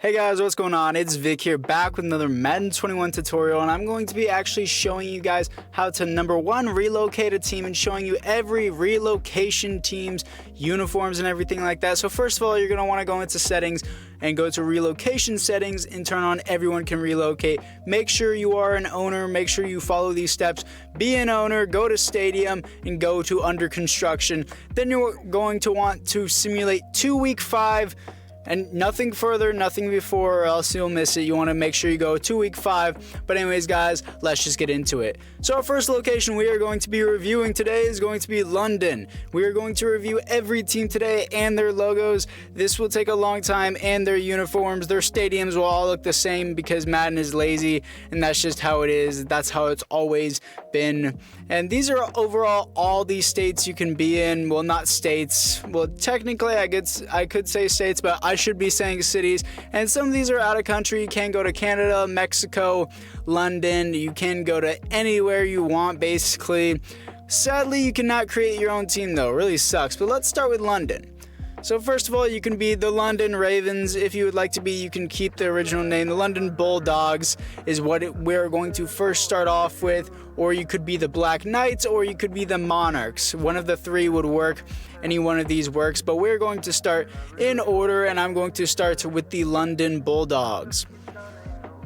Hey guys, what's going on? It's Vikk here, back with another Madden 21 tutorial, and I'm going to be actually showing you guys how to number one, relocate a team, and showing you every relocation team's uniforms and everything like that. So first of all, you're going to want to go into settings and go to relocation settings and turn on everyone can relocate. Make sure you are an owner, make sure you follow these steps. Be an owner, go to stadium, and go to under construction. Then you're going to want to simulate 2 week 5 and nothing further, nothing before, or else you'll miss it. You want to make sure you go 2 week 5. But anyways, guys, let's just get into it. So our first location we are going to be reviewing today is going to be London. We are going to review every team today and their logos. This will take a long time, and their uniforms, their stadiums will all look the same because Madden is lazy, and that's just how it is. That's how it's always been. And these are overall all these states you can be in. Well, not states. Well, technically I could say states, but I should be saying cities. And some of these are out of country. You can go to Canada, Mexico, London. You can go to anywhere you want, basically. Sadly, you cannot create your own team though. It really sucks. But let's start with London. So first of all, you can be the London Ravens. If you would like to be, you can keep the original name. The London Bulldogs is what we're going to first start off with. Or you could be the Black Knights, or you could be the Monarchs. One of the three would work. Any one of these works. But we're going to start in order, and I'm going to start with the London Bulldogs.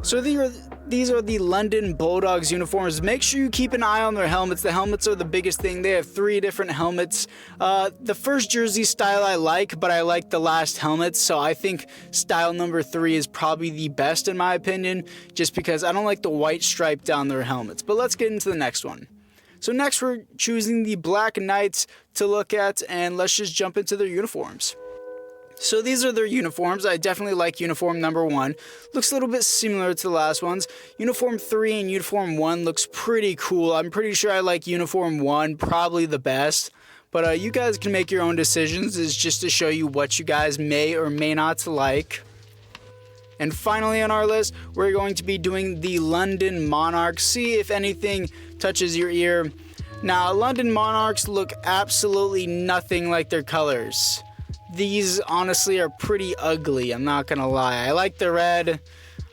So these are the London Bulldogs uniforms. Make sure you keep an eye on their helmets. The helmets are the biggest thing. They have 3 different helmets. The first jersey style I like, but I like the last helmets. So I think style number 3 is probably the best in my opinion, just because I don't like the white stripe down their helmets. But let's get into the next one. So next we're choosing the Black Knights to look at, and let's just jump into their uniforms. So these are their uniforms. I definitely like uniform number 1. Looks a little bit similar to the last ones. Uniform 3 and uniform 1 looks pretty cool. I'm pretty sure I like uniform 1 probably the best. But you guys can make your own decisions. It's just to show you what you guys may or may not like. And finally on our list, we're going to be doing the London Monarchs. See if anything touches your ear. Now, London Monarchs look absolutely nothing like their colors. These honestly are pretty ugly, I'm not gonna lie. I like the red.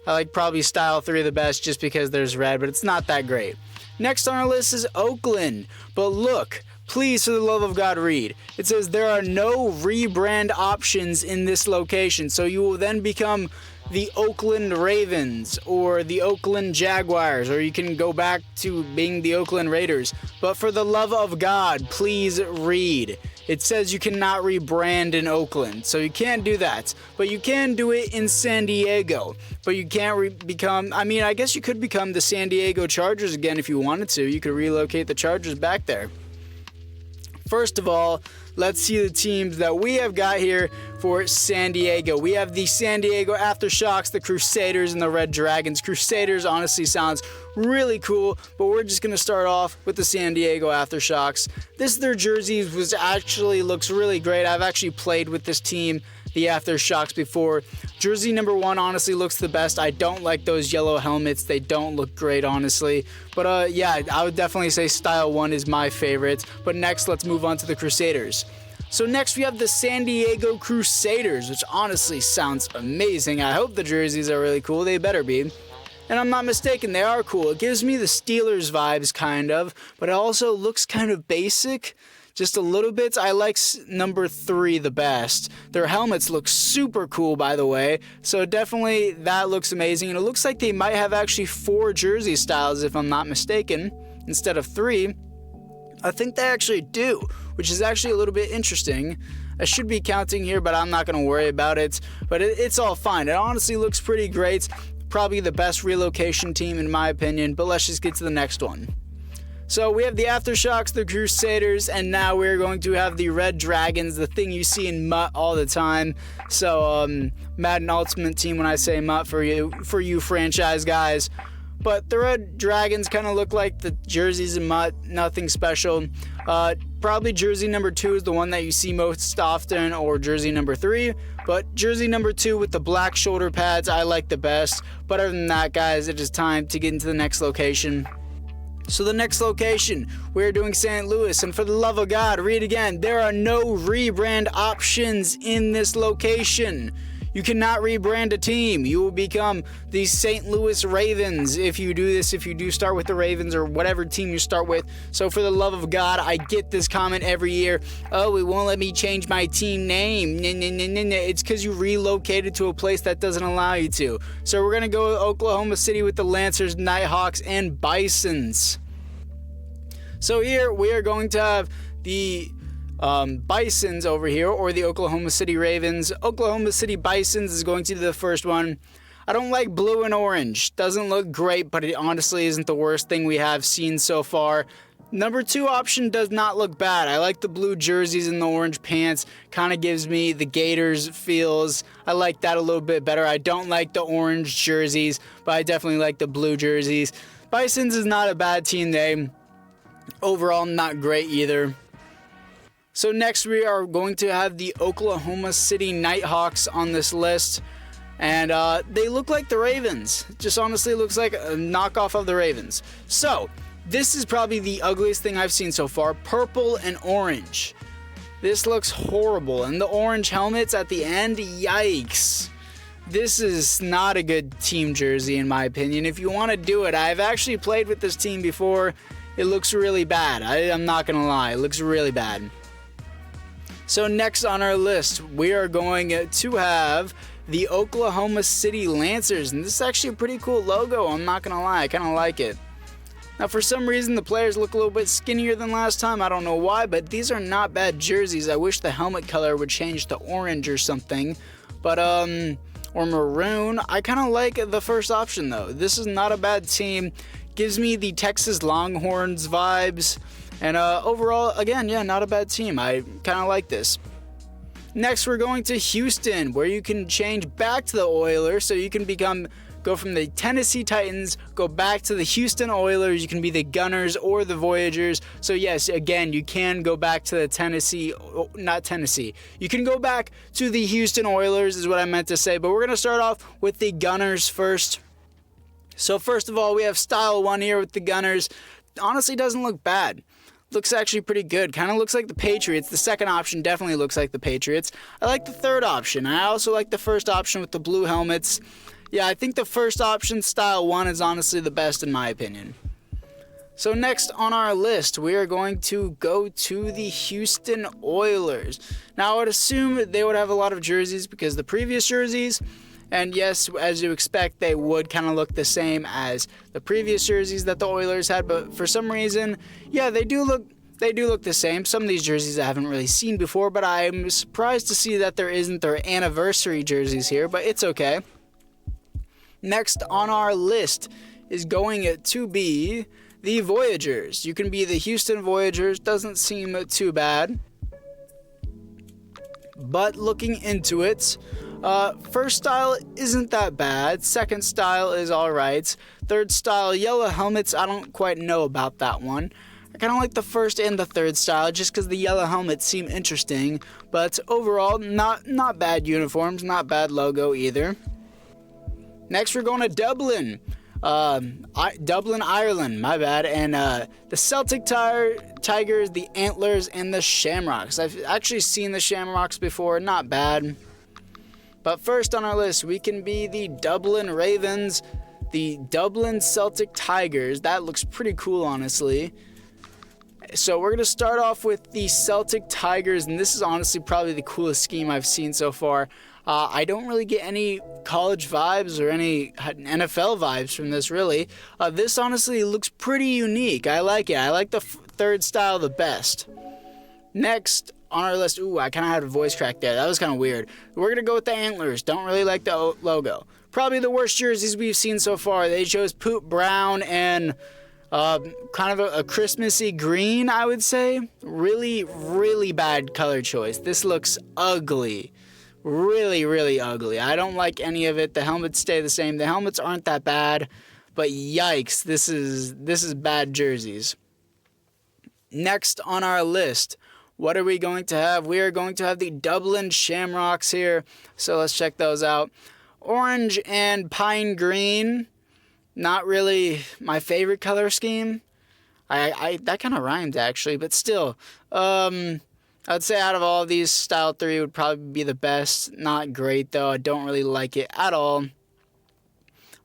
I like probably style 3 the best just because there's red, but it's not that great. Next on our list is Oakland. But look, please, for the love of God, read. It says there are no rebrand options in this location, so you will then become the Oakland Ravens or the Oakland Jaguars, or you can go back to being the Oakland Raiders. But for the love of God, please read. It says you cannot rebrand in Oakland, so you can't do that. But you can do it in San Diego. But you can't become, I guess you could become the San Diego Chargers again if you wanted to. You could relocate the Chargers back there. First of all, let's see the teams that we have got here for San Diego. We have the San Diego Aftershocks, the Crusaders, and the Red Dragons. Crusaders honestly sounds really cool, but we're just going to start off with the San Diego Aftershocks. Their jerseys looks really great. I've actually played with this team, the Aftershocks, before. Jersey number 1 honestly looks the best. I don't like those yellow helmets. They don't look great, honestly. But yeah, I would definitely say style 1 is my favorite. But next, let's move on to the Crusaders. So next we have the San Diego Crusaders, which honestly sounds amazing. I hope the jerseys are really cool. They better be. And I'm not mistaken, they are cool. It gives me the Steelers vibes, kind of. But it also looks kind of basic. Just a little bit. I like number 3 the best. Their helmets look super cool, by the way. So definitely that looks amazing. And it looks like they might have actually 4 jersey styles, if I'm not mistaken, instead of 3. I think they actually do, which is actually a little bit interesting. I should be counting here, but I'm not going to worry about it. But it's all fine. It honestly looks pretty great. Probably the best relocation team in my opinion. But let's just get to the next one. So we have the Aftershocks, the Crusaders, and now we're going to have the Red Dragons, the thing you see in MUT all the time. So Madden Ultimate Team when I say MUT for you franchise guys. But the Red Dragons kind of look like the jerseys in MUT, nothing special. Probably jersey number 2 is the one that you see most often, or jersey number 3. But jersey number 2 with the black shoulder pads, I like the best. But other than that, guys, it is time to get into the next location. So the next location, we're doing St. Louis, and for the love of God, read again, there are no rebrand options in this location. You cannot rebrand a team. You will become the St. Louis Ravens if you do this, if you do start with the Ravens or whatever team you start with. So for the love of God, I get this comment every year. Oh, it won't let me change my team name. It's because you relocated to a place that doesn't allow you to. So we're going to go with Oklahoma City with the Lancers, Nighthawks, and Bisons. So here we are going to have the Bisons over here, or the Oklahoma City Ravens. Oklahoma City Bisons is going to be the first one. I don't like blue and orange. Doesn't look great, but it honestly isn't the worst thing we have seen so far. Number 2 option does not look bad. I like the blue jerseys and the orange pants. Kind of gives me the Gators feels. I like that a little bit better. I don't like the orange jerseys, but I definitely like the blue jerseys. Bisons is not a bad team name. Overall, not great either. So next we are going to have the Oklahoma City Nighthawks on this list. And they look like the Ravens. Just honestly looks like a knockoff of the Ravens. So this is probably the ugliest thing I've seen so far. Purple and orange. This looks horrible. And the orange helmets at the end, yikes. This is not a good team jersey in my opinion. If you want to do it, I've actually played with this team before. It looks really bad. I'm not going to lie. It looks really bad. So next on our list, we are going to have the Oklahoma City Lancers. And this is actually a pretty cool logo. I'm not going to lie. I kind of like it. Now, for some reason, the players look a little bit skinnier than last time. I don't know why, but these are not bad jerseys. I wish the helmet color would change to orange or something. But, or maroon. I kind of like the first option, though. This is not a bad team. Gives me the Texas Longhorns vibes. And overall, again, yeah, not a bad team. I kind of like this. Next, we're going to Houston, where you can change back to the Oilers. So you can go from the Tennessee Titans, go back to the Houston Oilers. You can be the Gunners or the Voyagers. So yes, again, you can go back to the You can go back to the Houston Oilers is what I meant to say. But we're going to start off with the Gunners first. So first of all, we have Style 1 here with the Gunners. Honestly, doesn't look bad. Looks actually pretty good. Kind of looks like the Patriots. The second option definitely looks like the Patriots. I like the third option. I also like the first option with the blue helmets. Yeah, I think the first option, Style 1, is honestly the best in my opinion. So next on our list, we are going to go to the Houston Oilers. Now, I would assume they would have a lot of jerseys because the previous jerseys, and yes, as you expect, they would kind of look the same as the previous jerseys that the Oilers had. But for some reason, yeah, they do look the same. Some of these jerseys I haven't really seen before, but I'm surprised to see that there isn't their anniversary jerseys here, but it's okay. Next on our list is going to be the Voyagers. You can be the Houston Voyagers. Doesn't seem too bad. But looking into it, first style isn't that bad. Second style is alright. Third style, yellow helmets, I don't quite know about that one. I kind of like the first and the third style just because the yellow helmets seem interesting. But overall, not bad uniforms, not bad logo either. Next, we're going to Dublin. Dublin, Ireland, my bad. And the Celtic Tigers, the Antlers, and the Shamrocks. I've actually seen the Shamrocks before, not bad. But first on our list, we can be the Dublin Ravens, the Dublin Celtic Tigers. That looks pretty cool, honestly. So we're going to start off with the Celtic Tigers, and this is honestly probably the coolest scheme I've seen so far. I don't really get any college vibes or any NFL vibes from this, really. This honestly looks pretty unique. I like it. I like the third style the best. Next on our list, ooh, I kind of had a voice crack there. That was kind of weird. We're going to go with the Antlers. Don't really like the logo. Probably the worst jerseys we've seen so far. They chose poop brown and kind of a Christmassy green, I would say. Really, really bad color choice. This looks ugly. Really, really ugly. I don't like any of it. The helmets stay the same. The helmets aren't that bad, but yikes, this is bad jerseys. Next on our list, what are we going to have? We are going to have the Dublin Shamrocks here, so let's check those out. Orange and pine green, not really my favorite color scheme. I that kind of rhymed actually, but still. I'd say out of all of these, Style 3 would probably be the best. Not great, though. I don't really like it at all.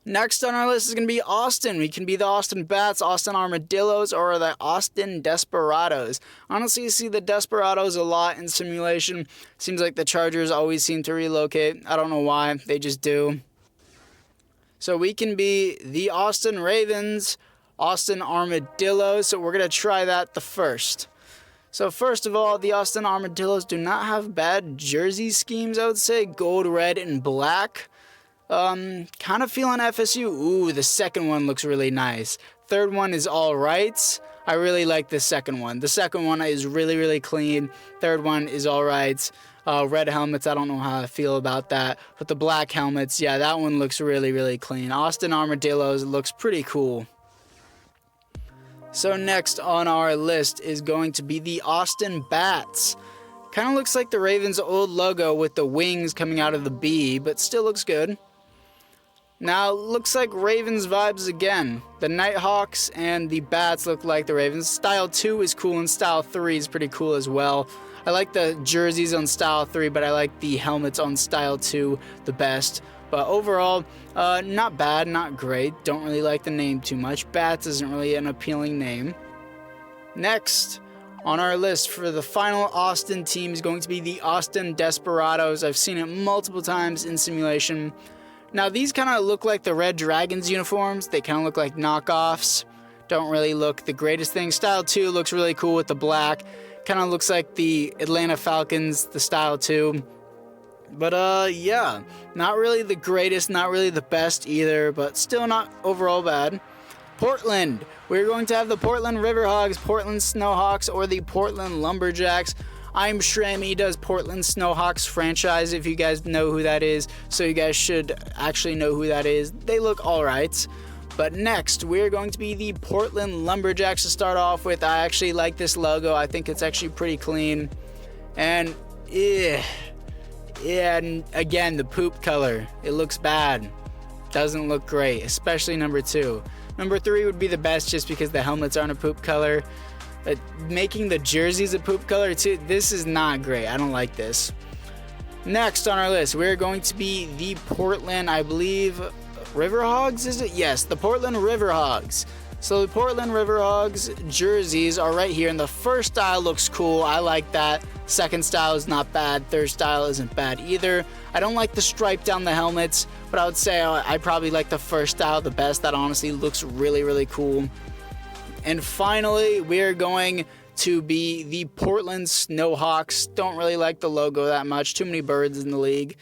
Next on our list is going to be Austin. We can be the Austin Bats, Austin Armadillos, or the Austin Desperados. Honestly, you see the Desperados a lot in simulation. Seems like the Chargers always seem to relocate. I don't know why. They just do. So we can be the Austin Ravens, Austin Armadillos. So we're going to try that the first. So first of all, the Austin Armadillos do not have bad jersey schemes, I would say. Gold, red, and black. Kind of feeling FSU. Ooh, the second one looks really nice. Third one is all right. I really like the second one. The second one is really, really clean. Third one is all right. Red helmets, I don't know how I feel about that. But the black helmets, yeah, that one looks really, really clean. Austin Armadillos looks pretty cool. So next on our list is going to be the Austin Bats. Kind of looks like the Ravens' old logo with the wings coming out of the B, but still looks good. Now, looks like Ravens vibes again. The Nighthawks and the Bats look like the Ravens. Style 2 is cool and Style 3 is pretty cool as well. I like the jerseys on Style 3, but I like the helmets on Style 2 the best. But overall, not bad, not great. Don't really like the name too much. Bats isn't really an appealing name. Next on our list for the final Austin team is going to be the Austin Desperados. I've seen it multiple times in simulation. Now, these kind of look like the Red Dragons uniforms. They kind of look like knockoffs. Don't really look the greatest thing. Style 2 looks really cool with the black. Kind of looks like the Atlanta Falcons, the Style 2. But, yeah, not really the greatest, not really the best either, but still not overall bad. Portland. We're going to have the Portland Riverhogs, Portland Snowhawks, or the Portland Lumberjacks. I'm Shrammy does Portland Snowhawks franchise, if you guys know who that is, so you guys should actually know who that is. They look alright. But next, we're going to be the Portland Lumberjacks to start off with. I actually like this logo. I think it's actually pretty clean. And, yeah, and again, the poop color. It looks bad. Doesn't look great, especially number 2. Number 3 would be the best just because the helmets aren't a poop color. Making the jerseys a poop color too, this is not great. I don't like this. Next on our list, we're going to be the Portland, I believe, Riverhogs, is it? Yes, the Portland Riverhogs. So the Portland Riverhogs jerseys are right here, and the first style looks cool. I like that. Second style is not bad. Third style isn't bad either. I don't like the stripe down the helmets, but I would say I probably like the first style the best. That honestly looks really, really cool. And finally, we're going to be the Portland Snowhawks. Don't really like the logo that much. Too many birds in the league.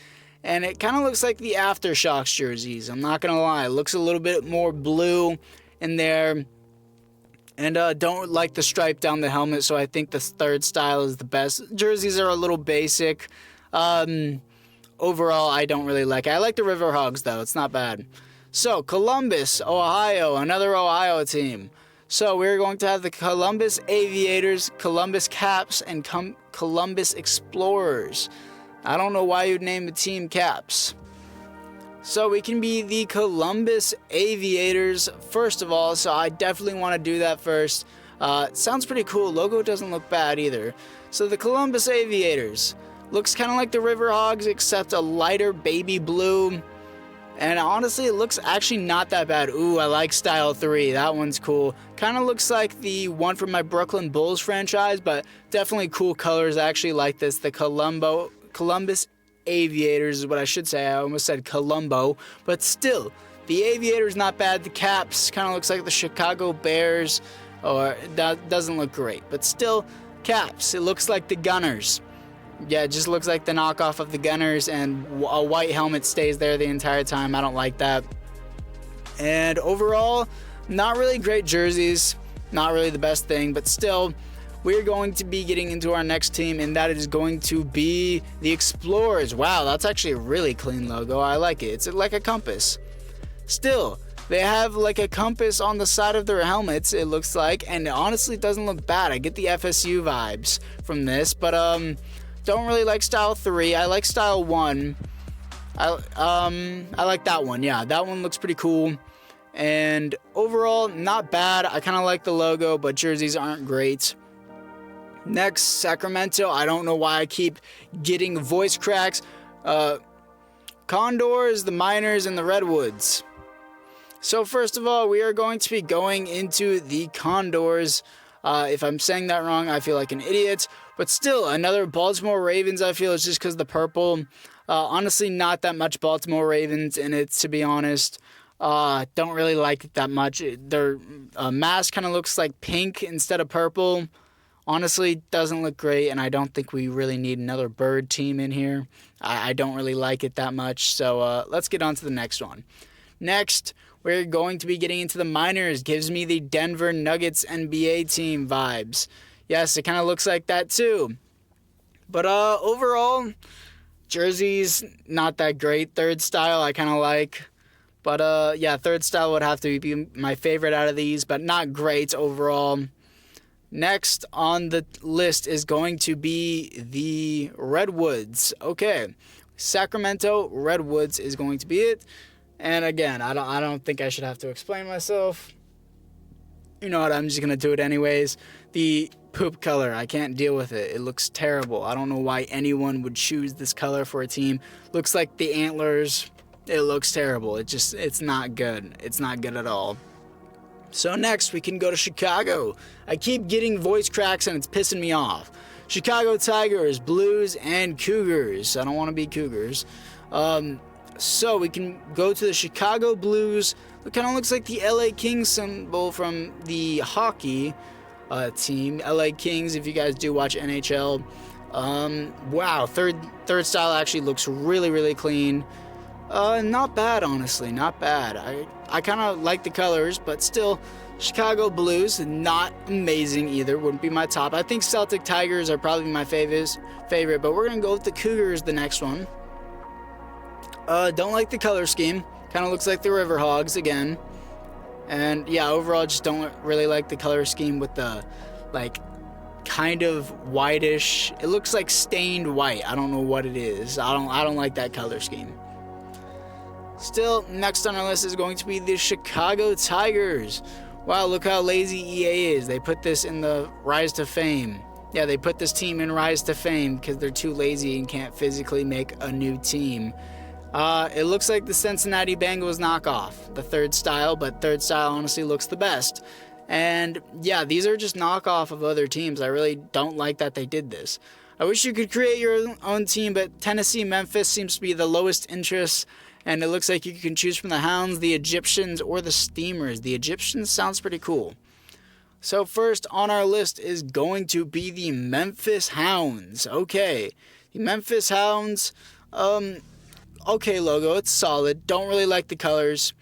And it kind of looks like the Aftershocks jerseys. I'm not going to lie. It looks a little bit more blue in there. And don't like the stripe down the helmet, so I think the third style is the best. Jerseys are a little basic. Overall, I don't really like it. I like the Riverhogs, though. It's not bad. So, Columbus, Ohio. Another Ohio team. So we're going to have the Columbus Aviators, Columbus Caps, and Columbus Explorers. I don't know why you'd name the team Caps. So we can be the Columbus Aviators first of all, so I definitely want to do that first. Sounds pretty cool. Logo doesn't look bad either. So the Columbus Aviators. Looks kind of like the Riverhogs except a lighter baby blue. And honestly, it looks actually not that bad. Ooh, I like Style 3. That one's cool. Kind of looks like the one from my Brooklyn Bulls franchise, but definitely cool colors. I actually like this. The Columbus Aviators is what I should say. I almost said Columbo. But still, the Aviators not bad. The Caps kind of looks like the Chicago Bears. Or that doesn't look great. But still, Caps. It looks like the Gunners. Yeah, it just looks like the knockoff of the Gunners, and a white helmet stays there the entire time. I don't like that. And overall, not really great jerseys. Not really the best thing, but still, we're going to be getting into our next team, and that is going to be the Explorers. Wow, that's actually a really clean logo. I like it. It's like a compass. Still, they have like a compass on the side of their helmets, it looks like, and it honestly doesn't look bad. I get the FSU vibes from this, but don't really like Style 3. I like Style 1. I like that one. Yeah, that one looks pretty cool. And overall, not bad. I kind of like the logo, but jerseys aren't great. Next, Sacramento. I don't know why I keep getting voice cracks. Condors, the Miners, and the Redwoods. So first of all, we are going to be going into the Condors. If I'm saying that wrong, I feel like an idiot. But still, another Baltimore Ravens, I feel, is just because the purple. Honestly, not that much Baltimore Ravens in it, to be honest. Don't really like it that much. Their mask kind of looks like pink instead of purple. Honestly, doesn't look great, and I don't think we really need another bird team in here. I don't really like it that much, so let's get on to the next one. Next, we're going to be getting into the Miners. Gives me the Denver Nuggets NBA team vibes. Yes, it kind of looks like that too. But overall, jerseys, not that great. Third style, I kind of like. But yeah, third style would have to be my favorite out of these, but not great overall. Next on the list is going to be the Redwoods. Okay, Sacramento Redwoods is going to be it. And again, I don't think I should have to explain myself. You know what? I'm just gonna do it anyways. The poop color, I can't deal with it. It looks terrible. I don't know why anyone would choose this color for a team. Looks like the antlers. It looks terrible. It's not good. It's not good at all. So next, we can go to Chicago. I keep getting voice cracks and it's pissing me off. Chicago Tigers, Blues, and Cougars. I don't want to be Cougars. So we can go to the Chicago Blues. It kind of looks like the LA Kings symbol from the hockey team. LA Kings, if you guys do watch NHL. Wow, third style actually looks really, really clean. Not bad, honestly, not bad. I kind of like the colors, but still, Chicago Blues, not amazing either. Wouldn't be my top. I think Celtic Tigers are probably my favorite, but we're going to go with the Cougars, the next one. Don't like the color scheme. Kind of looks like the River Hogs again. And yeah, overall, just don't really like the color scheme with the, like, kind of whitish. It looks like stained white. I don't know what it is. I don't like that color scheme. Still, next on our list is going to be the Chicago Tigers. Wow, look how lazy EA is. They put this in the Rise to Fame. Yeah, they put this team in Rise to Fame because they're too lazy and can't physically make a new team. It looks like the Cincinnati Bengals knockoff, the third style, but third style honestly looks the best. And yeah, these are just knockoff of other teams. I really don't like that they did this. I wish you could create your own team, but Tennessee, Memphis seems to be the lowest interest. And it looks like you can choose from the Hounds, the Egyptians, or the Steamers. The Egyptians sounds pretty cool. So first on our list is going to be the Memphis Hounds. Okay, the Memphis Hounds, okay logo, it's solid. Don't really like the colors.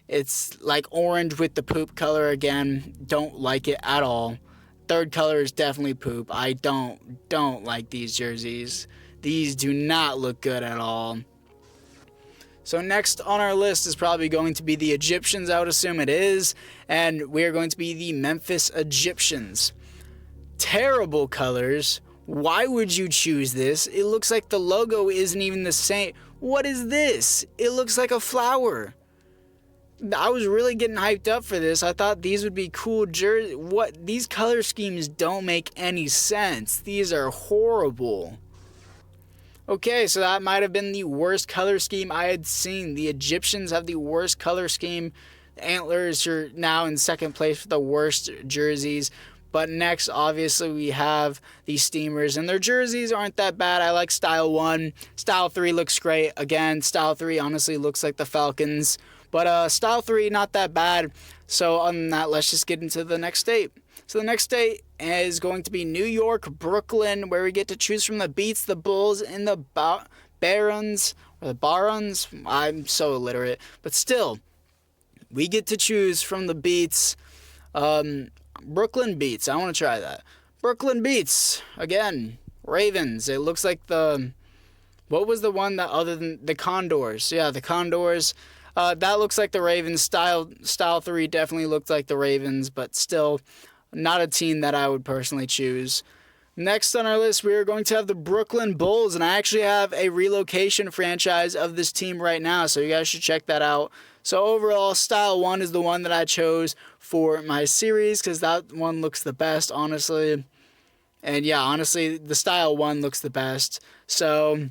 It's like orange with the poop color again. Don't like it at all. Third color is definitely poop. I don't like these jerseys. These do not look good at all. So next on our list is probably going to be the Egyptians, I would assume it is. And we are going to be the Memphis Egyptians. Terrible colors. Why would you choose this? It looks like the logo isn't even the same. What is this? It looks like a flower. I was really getting hyped up for this. I thought these would be cool jerseys. What? These color schemes don't make any sense. These are horrible. Okay, so that might have been the worst color scheme I had seen. The Egyptians have the worst color scheme. The Antlers are now in second place for the worst jerseys. But next, obviously, we have the Steamers. And their jerseys aren't that bad. I like Style 1. Style 3 looks great. Again, Style 3 honestly looks like the Falcons. But Style 3, not that bad. So other than that, let's just get into the next state. So the next state is going to be New York, Brooklyn, where we get to choose from the Beats, the Bulls, and the Barons. Or the Barons. I'm so illiterate. But still, we get to choose from the Beats. Brooklyn Beats. I want to try that. Brooklyn Beats. Again, Ravens. It looks like the... What was the one that other than the Condors? Yeah, the Condors. That looks like the Ravens. Style 3 definitely looked like the Ravens, but still not a team that I would personally choose. Next on our list, we are going to have the Brooklyn Bulls, and I actually have a relocation franchise of this team right now, so you guys should check that out. So overall, Style 1 is the one that I chose for my series, because that one looks the best, honestly. And yeah, honestly, the Style 1 looks the best. So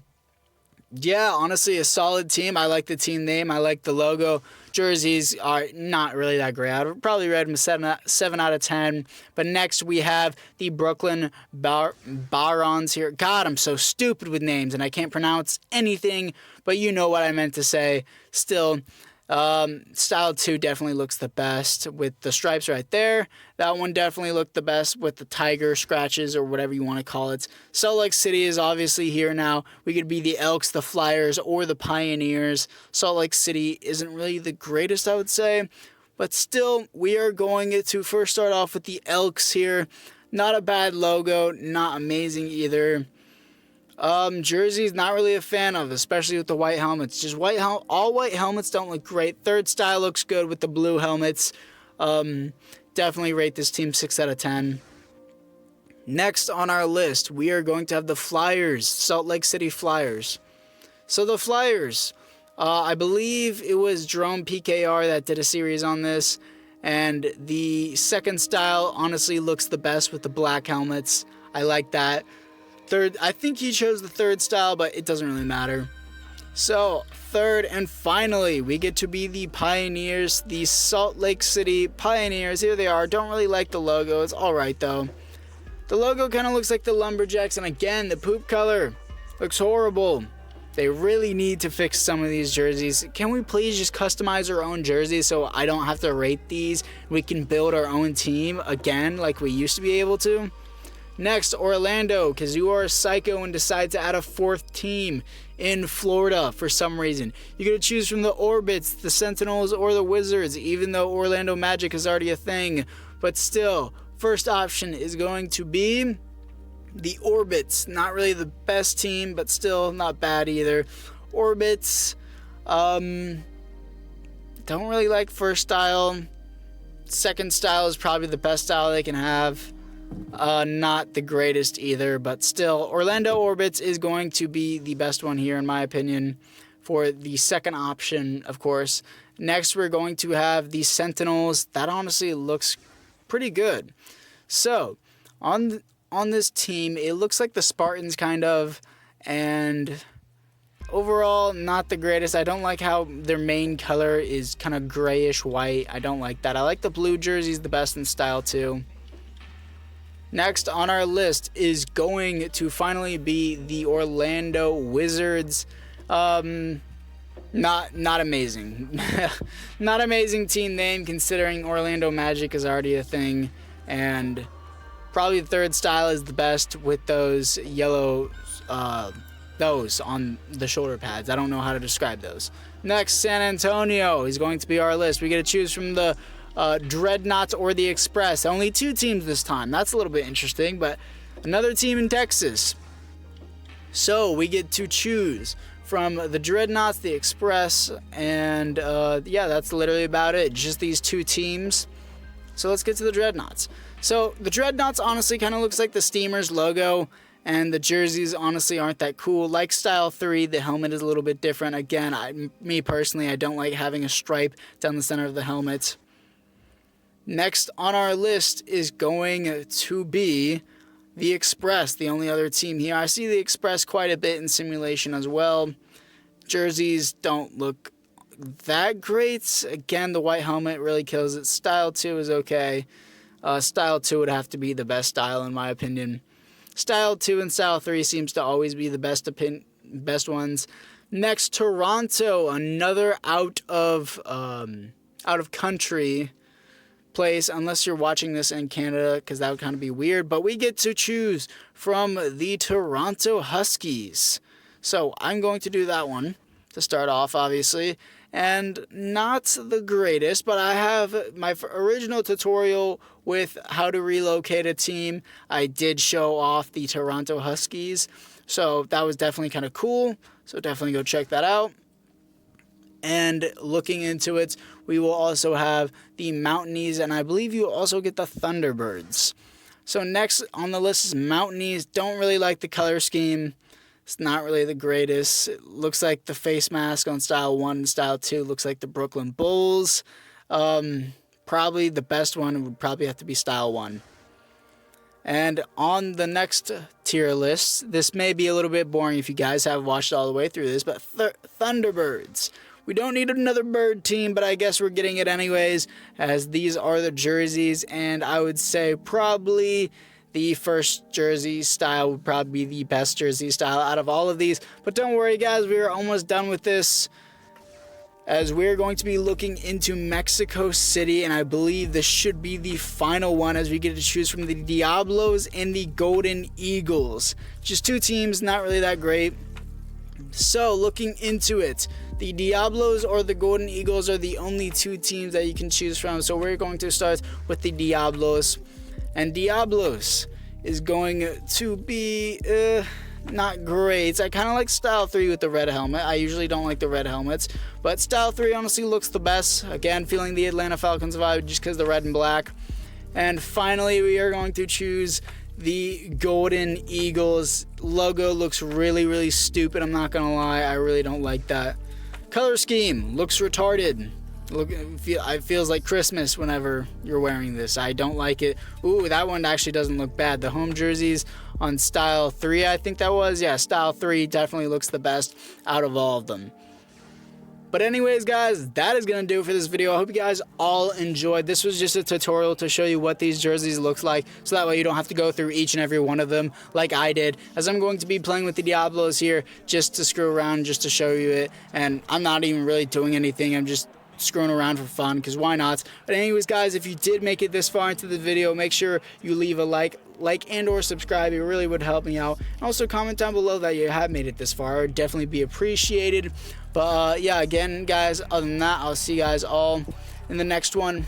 yeah, honestly, a solid team. I like the team name. I like the logo. Jerseys are not really that great. I'd probably rate them a 7 out of 10. But next we have the Brooklyn Barons here. God, I'm so stupid with names and I can't pronounce anything, but you know what I meant to say. Still, Style 2 definitely looks the best with the stripes right there. That one definitely looked the best with the tiger scratches or whatever you want to call it. Salt Lake City is obviously here now. We could be the Elks, the Flyers, or the Pioneers. Salt Lake City isn't really the greatest, I would say. But still, we are going to first start off with the Elks here. Not a bad logo, not amazing either. Jerseys, not really a fan of, especially with the white helmets. Just all white helmets don't look great. Third style looks good with the blue helmets. Definitely rate this team 6 out of 10. Next on our list, we are going to have the Flyers, Salt Lake City Flyers. So the Flyers, I believe it was Jerome PKR that did a series on this, and the second style honestly looks the best with the black helmets. I like that. Third, I think he chose the third style, but it doesn't really matter. So, third and finally, we get to be the Pioneers, the Salt Lake City Pioneers. Here they are. Don't really like the logo. It's alright, though. The logo kind of looks like the Lumberjacks, and again, the poop color looks horrible. They really need to fix some of these jerseys. Can we please just customize our own jerseys so I don't have to rate these? We can build our own team again like we used to be able to. Next, Orlando, because you are a psycho and decide to add a fourth team in Florida for some reason. You're going to choose from the Orbits, the Sentinels, or the Wizards, even though Orlando Magic is already a thing. But still, first option is going to be the Orbits. Not really the best team, but still not bad either. Orbits, don't really like first style. Second style is probably the best style they can have. Not the greatest either, but still, Orlando Orbits is going to be the best one here, in my opinion, for the second option, of course. Next, we're going to have the Sentinels. That honestly looks pretty good. So, on this team, it looks like the Spartans, kind of, and overall, not the greatest. I don't like how their main color is kind of grayish white. I don't like that. I like the blue jerseys the best in style, too. Next on our list is going to finally be the Orlando Wizards. Not amazing. Not amazing team name considering Orlando Magic is already a thing. And probably the third style is the best with those yellow, those on the shoulder pads. I don't know how to describe those. Next, San Antonio is going to be our list. We get to choose from the Dreadnoughts or the Express. Only two teams this time. That's a little bit interesting, but another team in Texas. So we get to choose from the Dreadnoughts, the Express, and yeah, that's literally about it. Just these two teams. So let's get to the Dreadnoughts. So the Dreadnoughts honestly kind of looks like the Steamers logo, and the jerseys honestly aren't that cool. Like Style 3, the helmet is a little bit different. Again, me personally, I don't like having a stripe down the center of the helmet. Next on our list is going to be the Express, the only other team here. I see the Express quite a bit in simulation as well. Jerseys don't look that great. Again, the white helmet really kills it. Style 2 is okay. Style 2 would have to be the best style in my opinion. Style 2 and Style 3 seems to always be the best ones. Next, Toronto, another out of country place, unless you're watching this in Canada, because that would kind of be weird, but we get to choose from the Toronto Huskies. So I'm going to do that one to start off, obviously, and not the greatest, but I have my original tutorial with how to relocate a team. I did show off the Toronto Huskies, so that was definitely kind of cool, so definitely go check that out. And looking into it, we will also have the Mountainees, and I believe you will also get the Thunderbirds. So next on the list is Mountainees. Don't really like the color scheme. It's not really the greatest. It looks like the face mask on Style 1 and Style 2 looks like the Brooklyn Bulls. Probably the best one would probably have to be Style 1. And on the next tier list, this may be a little bit boring if you guys have watched all the way through this, but Thunderbirds. We don't need another bird team, but I guess we're getting it anyways, as these are the jerseys, and I would say probably the first jersey style would probably be the best jersey style out of all of these. But don't worry guys, we are almost done with this, as we're going to be looking into Mexico City, and I believe this should be the final one, as we get to choose from the Diablos and the Golden Eagles. Just two teams, not really that great. So looking into it, the Diablos or the Golden Eagles are the only two teams that you can choose from. So we're going to start with the Diablos, and Diablos is going to be not great. I kind of like Style 3 with the red helmet. I usually don't like the red helmets, but Style 3 honestly looks the best. Again, feeling the Atlanta Falcons vibe just because the red and black. And finally, we are going to choose the Golden Eagles. Logo looks really stupid, I'm not gonna lie. I really don't like that. Color scheme looks retarded. It feels like Christmas whenever you're wearing this. I don't like it. Ooh, that one actually doesn't look bad. The home jerseys on Style 3, I think that was. Yeah, Style 3 definitely looks the best out of all of them. But anyways guys, that is going to do it for this video. I hope you guys all enjoyed. This was just a tutorial to show you what these jerseys look like, so that way you don't have to go through each and every one of them like I did, as I'm going to be playing with the Diablos here just to screw around, just to show you it. And I'm not even really doing anything. I'm just screwing around for fun, because why not? But anyways guys, if you did make it this far into the video, make sure you leave a like and or subscribe. It really would help me out. And also comment down below that you have made it this far. It would definitely be appreciated. But yeah, again guys, other than that, I'll see you guys all in the next one.